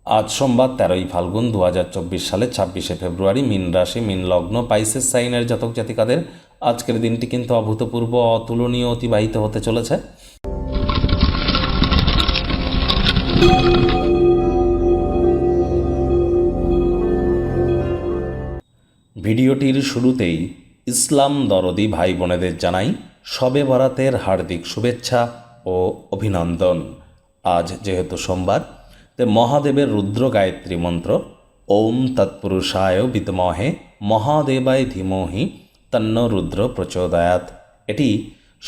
আজ সোমবার 13ই ফাল্গুন 2024 সালে 26শে ফেব্রুয়ারি। মীন রাশি, মীন লগ্ন, পাইসেস সাইনের জাতক জাতিকাদের আজকের দিনটি কিন্তু অভূতপূর্ব, অতুলনীয় অতিবাহিত হতে চলেছে। ভিডিওটির শুরুতেই ইসলাম দরদি ভাই বোনেদের জানাই শবে বরাতের হার্দিক শুভেচ্ছা ও অভিনন্দন। আজ যেহেতু সোমবার, তে মহাদেবের রুদ্র গায়ত্রী মন্ত্র ওম তৎপুরুষায় বিদ্মহে মহাদেবায় ধীমহি তন্ন রুদ্র প্রচোদয়াৎ, এটি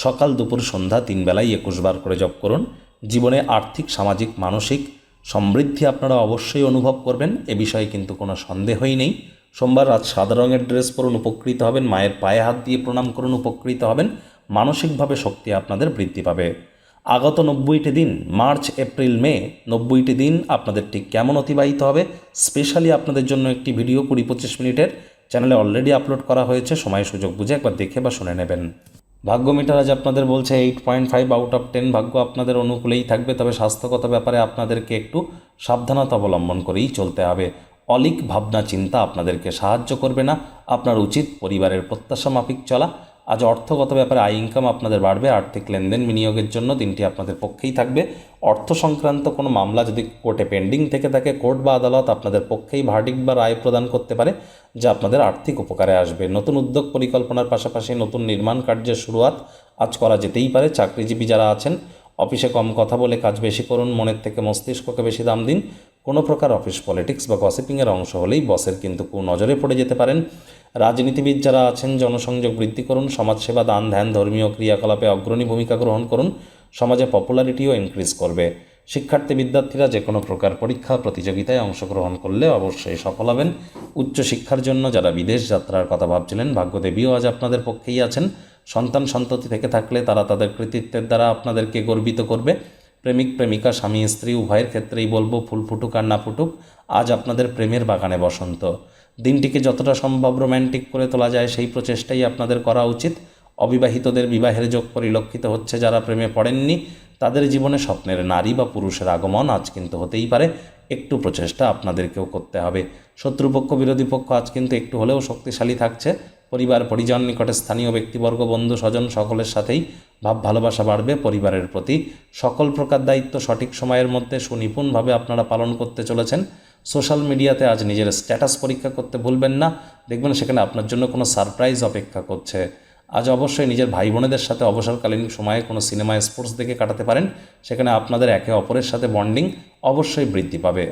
সকাল দুপুর সন্ধ্যা 3 বেলায় 21 বার করে জপ করুন। জীবনে আর্থিক, সামাজিক, মানসিক সমৃদ্ধি আপনারা অবশ্যই অনুভব করবেন, এ বিষয়ে কিন্তু কোনো সন্দেহই নেই। সোমবার রাত সাদা রঙের ড্রেস পরুন, উপকৃত হবেন। মায়ের পায়ে হাত দিয়ে প্রণাম করুন, উপকৃত হবেন। মানসিকভাবে শক্তি আপনাদের বৃদ্ধি পাবে। আগত 90টি দিন, মার্চ, এপ্রিল, মে 90টি দিন আপনাদের ঠিক কেমন অতিবাহিত হবে, স্পেশালি আপনাদের জন্য একটি ভিডিও 20-25 মিনিটের চ্যানেলে অলরেডি আপলোড করা হয়েছে। সময় সুযোগ বুঝে একবার দেখে বা শুনে নেবেন। ভাগ্য মিটার আজ আপনাদের বলছে 8.5 আউট অফ 10। ভাগ্য আপনাদের অনুকূলেই থাকবে, তবে স্বাস্থ্যগত ব্যাপারে আপনাদেরকে একটু সাবধানতা অবলম্বন করেই চলতে হবে। অলিক ভাবনা চিন্তা আপনাদেরকে সাহায্য করবে না। আপনার উচিত পরিবারের প্রত্যাশা মাফিক চলা। আজ অর্থগত ব্যাপারে আয় ইনকাম আপনাদের বাড়বে। আর্থিক লেনদেন, বিনিয়োগের জন্য দিনটি আপনাদের পক্ষেই থাকবে। অর্থ সংক্রান্ত কোনো মামলা যদি কোর্টে পেন্ডিং থেকে থাকে, কোর্ট বা আদালত আপনাদের পক্ষেই ভার্ডিক্ট বা রায় প্রদান করতে পারে, যা আপনাদের আর্থিক উপকারে আসবে। নতুন উদ্যোগ পরিকল্পনার পাশাপাশি নতুন নির্মাণ কার্যের শুরুয়াত আজ করা যেতেই পারে। চাকরিজীবী যারা আছেন, অফিসে কম কথা বলে কাজ বেশি করুন, মনের থেকে মস্তিষ্ককে বেশি দাম দিন। কোনো প্রকার অফিস পলিটিক্স বা গসিপিংয়ের অংশ হলেই বসের কিন্তু নজরে পড়ে যেতে পারেন। রাজনীতিবিদ যারা আছেন, জনসংযোগ বৃদ্ধি করুন। সমাজসেবা, দান ধ্যান, ধর্মীয় ক্রিয়াকলাপে অগ্রণী ভূমিকা গ্রহণ করুন। সমাজে পপুলারিটিও ইনক্রিজ করবে। শিক্ষার্থী বিদ্যার্থীরা যে কোনো প্রকার পরীক্ষা প্রতিযোগিতায় অংশগ্রহণ করলে অবশ্যই সফল হবেন। উচ্চশিক্ষার জন্য যারা বিদেশ যাত্রার কথা ভাবছিলেন, ভাগ্যদেবীও আজ আপনাদের পক্ষেই আছেন। সন্তান সন্ততি থেকে থাকলে তারা তাদের কৃতিত্বের দ্বারা আপনাদেরকে গর্বিত করবে। প্রেমিক প্রেমিকা, স্বামী স্ত্রী উভয়ের ক্ষেত্রেই বলবো, ফুল ফুটুক আর না ফুটুক, আজ আপনাদের প্রেমের বাগানে বসন্ত। দিনটিকে যতটা সম্ভব রোম্যান্টিক করে তোলা যায় সেই প্রচেষ্টাই আপনাদের করা উচিত। অবিবাহিতদের বিবাহের যোগ পরিলক্ষিত হচ্ছে। যারা প্রেমে পড়েননি তাদের জীবনে স্বপ্নের নারী বা পুরুষের আগমন আজ কিন্তু হতেই পারে। একটু প্রচেষ্টা আপনাদেরকেও করতে হবে। শত্রুপক্ষ, বিরোধী পক্ষ আজ কিন্তু একটু হলেও শক্তিশালী থাকছে। পরিবার, পরিজন, নিকটে স্থানীয় ব্যক্তিবর্গ, বন্ধু স্বজন সকলের সাথেই ভাব ভালোবাসা বাড়বে। পরিবারের প্রতি সকল প্রকার দায়িত্ব সঠিক সময়ের মধ্যে সুনিপুণভাবে আপনারা পালন করতে চলেছেন। সোশ্যাল মিডিয়াতে আজ নিজের স্ট্যাটাস পরীক্ষা করতে ভুলবেন না, দেখবেন সেখানে আপনার জন্য কোনো সারপ্রাইজ অপেক্ষা করছে। আজ অবশ্যই নিজের ভাই বোনেদের সাথে অবসরকালীন সময়ে কোনো সিনেমা, স্পোর্টস দেখে কাটাতে পারেন, সেখানে আপনাদের একে অপরের সাথে বন্ডিং অবশ্যই বৃদ্ধি পাবে।